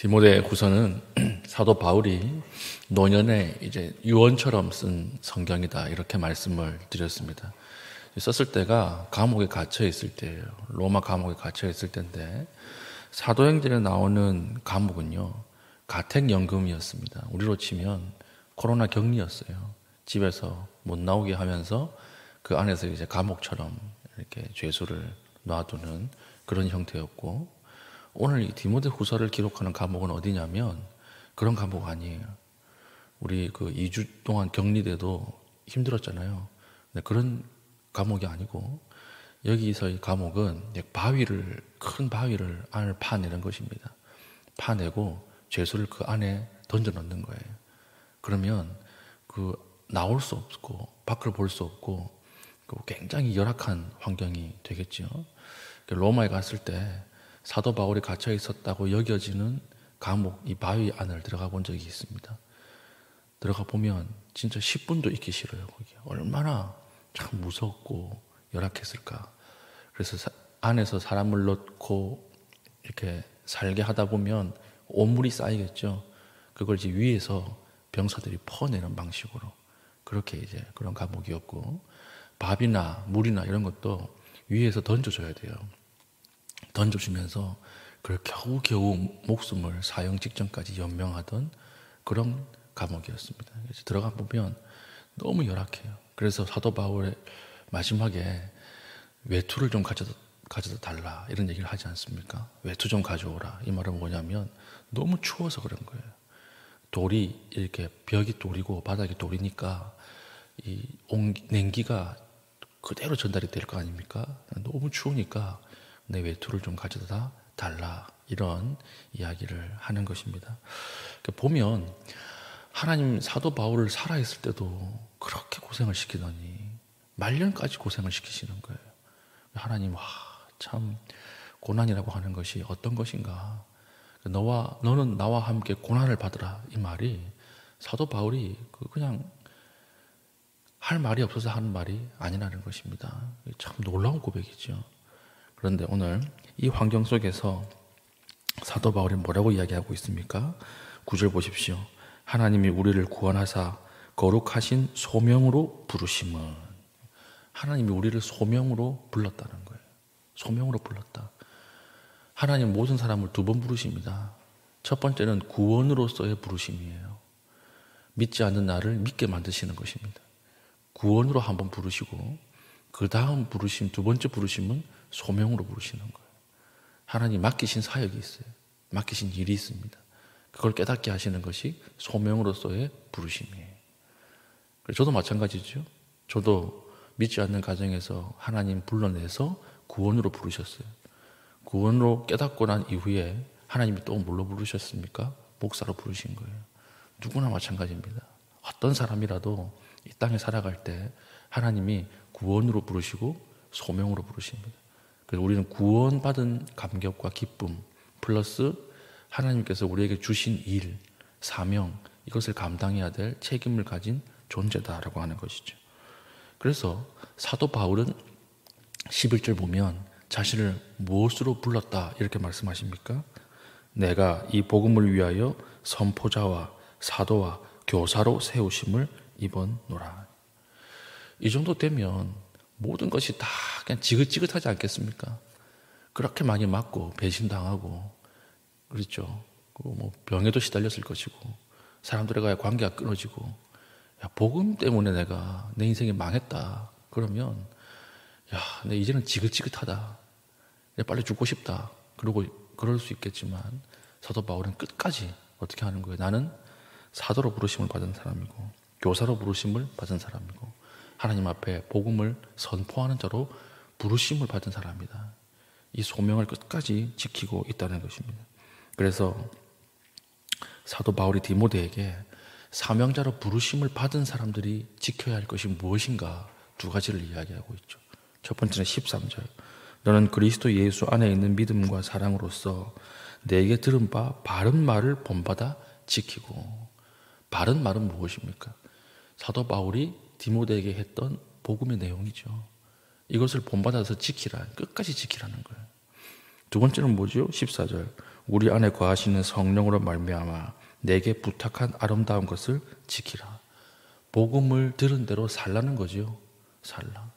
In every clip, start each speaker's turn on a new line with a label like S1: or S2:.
S1: 디모데 후서는 사도 바울이 노년에 이제 유언처럼 쓴 성경이다 이렇게 말씀을 드렸습니다. 썼을 때가 감옥에 갇혀 있을 때예요. 로마 감옥에 갇혀 있을 때인데 사도행전에 나오는 감옥은요 가택연금이었습니다. 우리로 치면 코로나 격리였어요. 집에서 못 나오게 하면서 그 안에서 이제 감옥처럼 이렇게 죄수를 놔두는 그런 형태였고, 오늘 이 디모데 후서를 기록하는 감옥은 어디냐면 그런 감옥 아니에요. 우리 그 2주 동안 격리돼도 힘들었잖아요. 근데 그런 감옥이 아니고 여기서 이 감옥은 큰 바위를 안을 파내는 것입니다. 파내고 죄수를 그 안에 던져 넣는 거예요. 그러면 그 나올 수 없고 밖을 볼 수 없고 굉장히 열악한 환경이 되겠죠. 로마에 갔을 때 사도 바울이 갇혀 있었다고 여겨지는 감옥 이 바위 안을 들어가 본 적이 있습니다. 들어가 보면 진짜 10분도 있기 싫어요. 거기 얼마나 참 무섭고 열악했을까. 그래서 안에서 사람을 넣고 이렇게 살게 하다 보면 온물이 쌓이겠죠. 그걸 이제 위에서 병사들이 퍼내는 방식으로 그렇게 이제 그런 감옥이었고, 밥이나 물이나 이런 것도 위에서 던져줘야 돼요. 던져주면서 그걸 겨우겨우 목숨을 사형 직전까지 연명하던 그런 감옥이었습니다. 그래서 들어가 보면 너무 열악해요. 그래서 사도 바울의 마지막에 외투를 좀 가져다 달라 이런 얘기를 하지 않습니까? 외투 좀 가져오라. 이 말은 뭐냐면 너무 추워서 그런 거예요. 돌이 이렇게 벽이 돌이고 바닥이 돌이니까 이 냉기가 그대로 전달이 될 거 아닙니까? 너무 추우니까 내 외투를 좀 가져다 달라 이런 이야기를 하는 것입니다. 보면 하나님 사도 바울을 살아있을 때도 그렇게 고생을 시키더니 말년까지 고생을 시키시는 거예요. 하나님, 참 고난이라고 하는 것이 어떤 것인가. 너는 나와 함께 고난을 받으라 이 말이 사도 바울이 그냥 할 말이 없어서 하는 말이 아니라는 것입니다. 참 놀라운 고백이죠. 그런데 오늘 이 환경 속에서 사도 바울이 뭐라고 이야기하고 있습니까? 9절 보십시오. 하나님이 우리를 구원하사 거룩하신 소명으로 부르심은, 하나님이 우리를 소명으로 불렀다는 거예요. 소명으로 불렀다. 하나님 모든 사람을 두 번 부르십니다. 첫 번째는 구원으로서의 부르심이에요. 믿지 않는 나를 믿게 만드시는 것입니다. 구원으로 한번 부르시고 그 다음 부르심, 두 번째 부르심은 소명으로 부르시는 거예요. 하나님 맡기신 사역이 있어요. 맡기신 일이 있습니다. 그걸 깨닫게 하시는 것이 소명으로서의 부르심이에요. 저도 마찬가지죠. 저도 믿지 않는 가정에서 하나님 불러내서 구원으로 부르셨어요. 구원으로 깨닫고 난 이후에 하나님이 또 뭘로 부르셨습니까? 목사로 부르신 거예요. 누구나 마찬가지입니다. 어떤 사람이라도 이 땅에 살아갈 때 하나님이 구원으로 부르시고 소명으로 부르십니다. 그래서 우리는 구원받은 감격과 기쁨 플러스 하나님께서 우리에게 주신 일, 사명, 이것을 감당해야 될 책임을 가진 존재다라고 하는 것이죠. 그래서 사도 바울은 11절 보면 자신을 무엇으로 불렀다 이렇게 말씀하십니까? 내가 이 복음을 위하여 선포자와 사도와 교사로 세우심을 입었노라. 이 정도 되면 모든 것이 다 그냥 지긋지긋하지 않겠습니까? 그렇게 많이 맞고 배신당하고 그렇죠. 병에도 시달렸을 것이고 사람들과의 관계가 끊어지고 복음 때문에 내가 내 인생이 망했다 그러면 내 이제는 지긋지긋하다, 빨리 죽고 싶다 그러고 그럴 수 있겠지만 사도 바울은 끝까지 어떻게 하는 거예요? 나는 사도로 부르심을 받은 사람이고 교사로 부르심을 받은 사람이고 하나님 앞에 복음을 선포하는 자로 부르심을 받은 사람이다. 이 소명을 끝까지 지키고 있다는 것입니다. 그래서 사도 바울이 디모데에게 사명자로 부르심을 받은 사람들이 지켜야 할 것이 무엇인가 두 가지를 이야기하고 있죠. 첫 번째는 13절. 너는 그리스도 예수 안에 있는 믿음과 사랑으로서 내게 들은 바 바른 말을 본받아 지키고. 바른 말은 무엇입니까? 사도 바울이 디모데에게 했던 복음의 내용이죠. 이것을 본받아서 지키라, 끝까지 지키라는 거예요. 두 번째는 뭐죠? 14절. 우리 안에 거하시는 성령으로 말미암아 내게 부탁한 아름다운 것을 지키라. 복음을 들은 대로 살라는 거죠. 살라.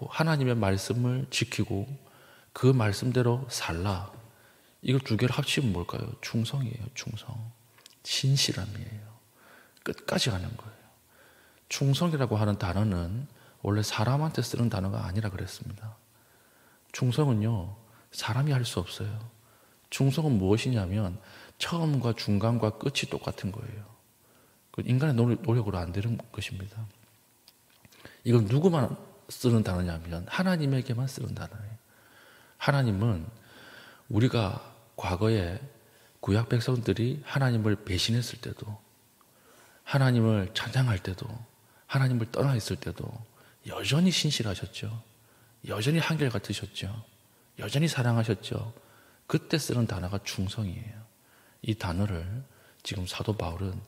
S1: 하나님의 말씀을 지키고 그 말씀대로 살라. 이거 두 개를 합치면 뭘까요? 충성이에요. 충성. 신실함이에요. 끝까지 가는 거예요. 충성이라고 하는 단어는 원래 사람한테 쓰는 단어가 아니라 그랬습니다. 충성은요, 사람이 할 수 없어요. 충성은 무엇이냐면 처음과 중간과 끝이 똑같은 거예요. 인간의 노력으로 안 되는 것입니다. 이건 누구만 쓰는 단어냐면 하나님에게만 쓰는 단어예요. 하나님은 우리가 과거에 구약 백성들이 하나님을 배신했을 때도, 하나님을 찬양할 때도, 하나님을 떠나 있을 때도 여전히 신실하셨죠. 여전히 한결같으셨죠. 여전히 사랑하셨죠. 그때 쓰는 단어가 충성이에요. 이 단어를 지금 사도 바울은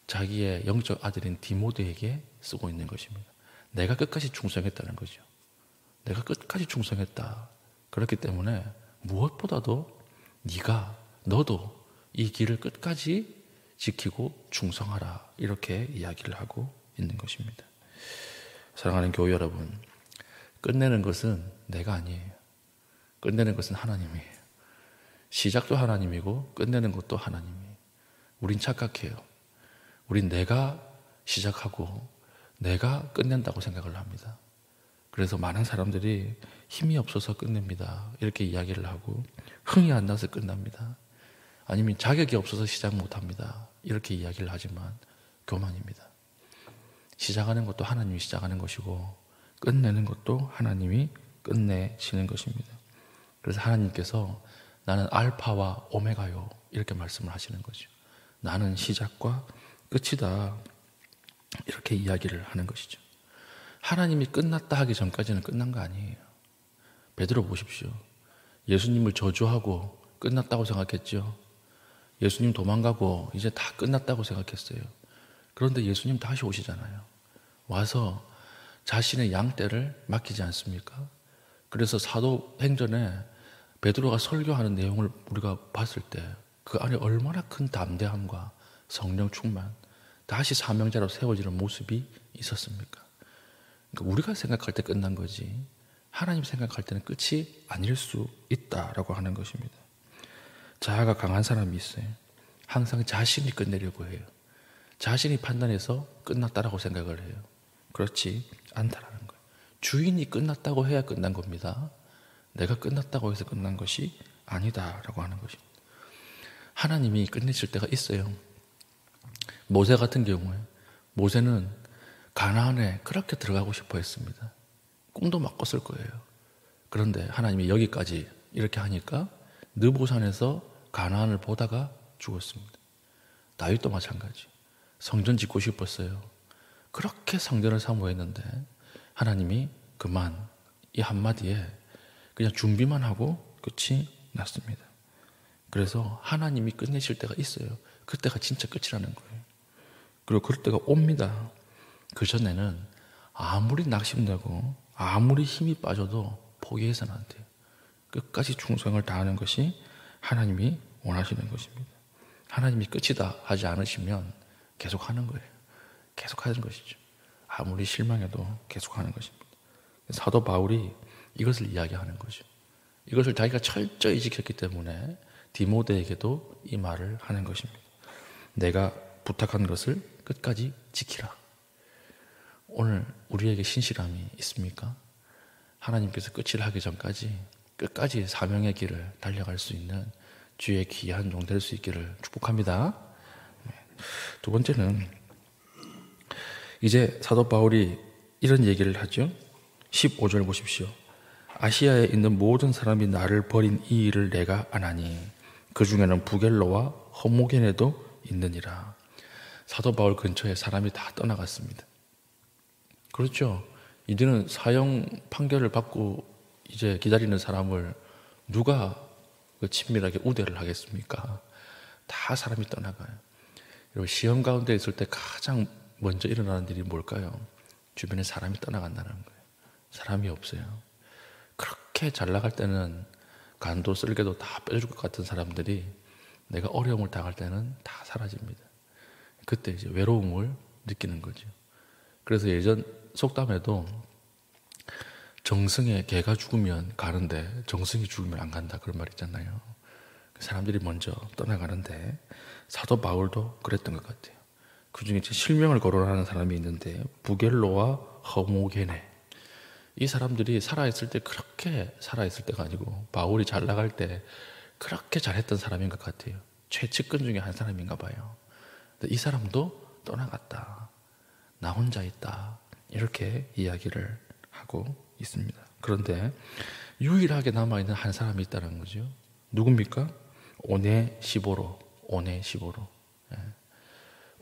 S1: 자기의 영적 아들인 디모데에게 쓰고 있는 것입니다. 내가 끝까지 충성했다는 거죠. 내가 끝까지 충성했다. 그렇기 때문에 무엇보다도 너도 이 길을 끝까지 지키고 충성하라. 이렇게 이야기를 하고 있는 것입니다. 사랑하는 교회 여러분, 끝내는 것은 내가 아니에요. 끝내는 것은 하나님이에요. 시작도 하나님이고 끝내는 것도 하나님이에요. 우린 착각해요. 우린 내가 시작하고 내가 끝낸다고 생각을 합니다. 그래서 많은 사람들이 힘이 없어서 끝냅니다. 이렇게 이야기를 하고 흥이 안 나서 끝납니다. 아니면 자격이 없어서 시작 못합니다. 이렇게 이야기를 하지만 교만입니다. 시작하는 것도 하나님이 시작하는 것이고 끝내는 것도 하나님이 끝내시는 것입니다. 그래서 하나님께서 나는 알파와 오메가요 이렇게 말씀을 하시는 거죠. 나는 시작과 끝이다. 이렇게 이야기를 하는 것이죠. 하나님이 끝났다 하기 전까지는 끝난 거 아니에요. 베드로 보십시오. 예수님을 저주하고 끝났다고 생각했죠. 예수님 도망가고 이제 다 끝났다고 생각했어요. 그런데 예수님 다시 오시잖아요. 와서 자신의 양떼를 맡기지 않습니까? 그래서 사도행전에 베드로가 설교하는 내용을 우리가 봤을 때 그 안에 얼마나 큰 담대함과 성령 충만, 다시 사명자로 세워지는 모습이 있었습니까? 그러니까 우리가 생각할 때 끝난 거지 하나님 생각할 때는 끝이 아닐 수 있다라고 하는 것입니다. 자아가 강한 사람이 있어요. 항상 자신이 끝내려고 해요. 자신이 판단해서 끝났다라고 생각을 해요. 그렇지 않다라는 거예요. 주인이 끝났다고 해야 끝난 겁니다. 내가 끝났다고 해서 끝난 것이 아니다라고 하는 것입니다. 하나님이 끝내실 때가 있어요. 모세 같은 경우에 모세는 가나안에 그렇게 들어가고 싶어 했습니다. 꿈도 막 꿨을 거예요. 그런데 하나님이 여기까지 이렇게 하니까 느보산에서 가나안을 보다가 죽었습니다. 다윗도 마찬가지. 성전 짓고 싶었어요. 그렇게 성전을 사모했는데 하나님이 그만 이 한마디에 그냥 준비만 하고 끝이 났습니다. 그래서 하나님이 끝내실 때가 있어요. 그때가 진짜 끝이라는 거예요. 그리고 그럴 때가 옵니다. 그 전에는 아무리 낙심되고 아무리 힘이 빠져도 포기해서는 안 돼요. 끝까지 충성을 다하는 것이 하나님이 원하시는 것입니다. 하나님이 끝이다 하지 않으시면 계속하는 거예요. 계속하는 것이죠. 아무리 실망해도 계속하는 것입니다. 사도 바울이 이것을 이야기하는 거죠. 이것을 자기가 철저히 지켰기 때문에 디모데에게도 이 말을 하는 것입니다. 내가 부탁한 것을 끝까지 지키라. 오늘 우리에게 신실함이 있습니까? 하나님께서 끝을 하기 전까지 끝까지 사명의 길을 달려갈 수 있는 주의 귀한 종 될 수 있기를 축복합니다. 두 번째는 이제 사도 바울이 이런 얘기를 하죠. 15절 보십시오. 아시아에 있는 모든 사람이 나를 버린 이 일을 내가 아나니 그 중에는 부겔로와 허모게네도 있느니라. 사도 바울 근처에 사람이 다 떠나갔습니다. 그렇죠. 이제는 사형 판결을 받고 이제 기다리는 사람을 누가 친밀하게 우대를 하겠습니까? 다 사람이 떠나가요. 여러분, 시험 가운데 있을 때 가장 먼저 일어나는 일이 뭘까요? 주변에 사람이 떠나간다는 거예요. 사람이 없어요. 그렇게 잘 나갈 때는 간도 쓸개도 다 빼줄 것 같은 사람들이 내가 어려움을 당할 때는 다 사라집니다. 그때 이제 외로움을 느끼는 거죠. 그래서 예전 속담에도 정승에 개가 죽으면 가는데 정승이 죽으면 안 간다 그런 말 있잖아요. 사람들이 먼저 떠나가는데 사도 바울도 그랬던 것 같아요. 그 중에 실명을 거론하는 사람이 있는데 부겔로와 허모게네, 이 사람들이 살아있을 때 그렇게 살아있을 때가 아니고 바울이 잘 나갈 때 그렇게 잘했던 사람인 것 같아요. 최측근 중에 한 사람인가 봐요. 근데 이 사람도 떠나갔다, 나 혼자 있다, 이렇게 이야기를 하고 있습니다. 그런데 유일하게 남아있는 한 사람이 있다는 거죠. 누굽니까? 오네시보로.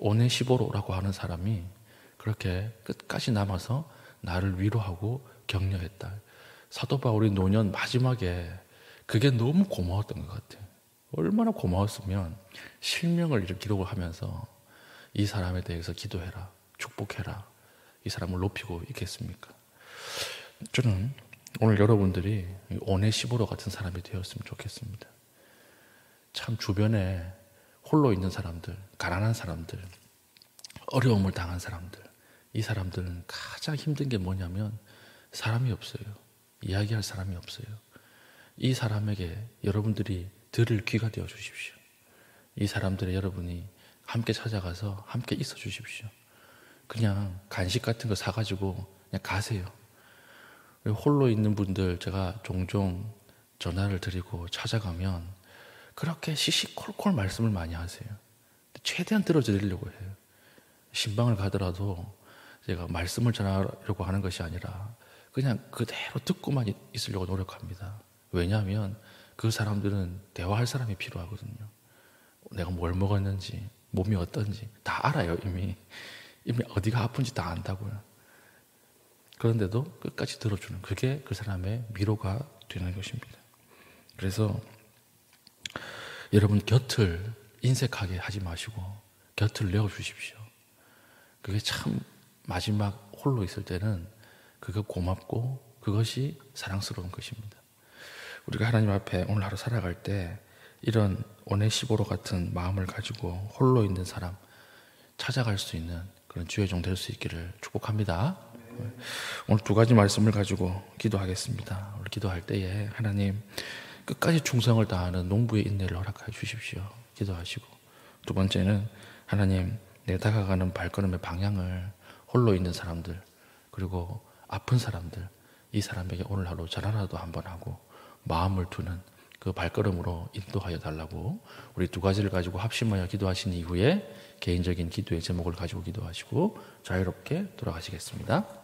S1: 오네시보로라고 하는 사람이 그렇게 끝까지 남아서 나를 위로하고 격려했다. 사도 바울이 노년 마지막에 그게 너무 고마웠던 것 같아요. 얼마나 고마웠으면 실명을 이렇게 기록을 하면서 이 사람에 대해서 기도해라, 축복해라, 이 사람을 높이고 있겠습니까? 저는 오늘 여러분들이 오네시보로 같은 사람이 되었으면 좋겠습니다. 참 주변에 홀로 있는 사람들, 가난한 사람들, 어려움을 당한 사람들, 이 사람들은 가장 힘든 게 뭐냐면 사람이 없어요. 이야기할 사람이 없어요. 이 사람에게 여러분들이 들을 귀가 되어 주십시오. 이 사람들의 여러분이 함께 찾아가서 함께 있어 주십시오. 그냥 간식 같은 거 사가지고 그냥 가세요. 홀로 있는 분들 제가 종종 전화를 드리고 찾아가면 그렇게 시시콜콜 말씀을 많이 하세요. 최대한 들어드리려고 해요. 신방을 가더라도 제가 말씀을 전하려고 하는 것이 아니라 그냥 그대로 듣고만 있으려고 노력합니다. 왜냐하면 그 사람들은 대화할 사람이 필요하거든요. 내가 뭘 먹었는지, 몸이 어떤지 다 알아요. 이미 어디가 아픈지 다 안다고요. 그런데도 끝까지 들어주는, 그게 그 사람의 위로가 되는 것입니다. 그래서 여러분 곁을 인색하게 하지 마시고 곁을 내어주십시오. 그게 참 마지막 홀로 있을 때는 그거 고맙고 그것이 사랑스러운 것입니다. 우리가 하나님 앞에 오늘 하루 살아갈 때 이런 오네시보로 같은 마음을 가지고 홀로 있는 사람 찾아갈 수 있는 그런 주의 종 될 수 있기를 축복합니다. 오늘 두 가지 말씀을 가지고 기도하겠습니다. 우리 기도할 때에 하나님 끝까지 충성을 다하는 농부의 인내를 허락해 주십시오. 기도하시고, 두 번째는 하나님 내 다가가는 발걸음의 방향을 홀로 있는 사람들, 그리고 아픈 사람들, 이 사람에게 오늘 하루 전화라도 한번 하고 마음을 두는 그 발걸음으로 인도하여 달라고, 우리 두 가지를 가지고 합심하여 기도하신 이후에 개인적인 기도의 제목을 가지고 기도하시고 자유롭게 돌아가시겠습니다.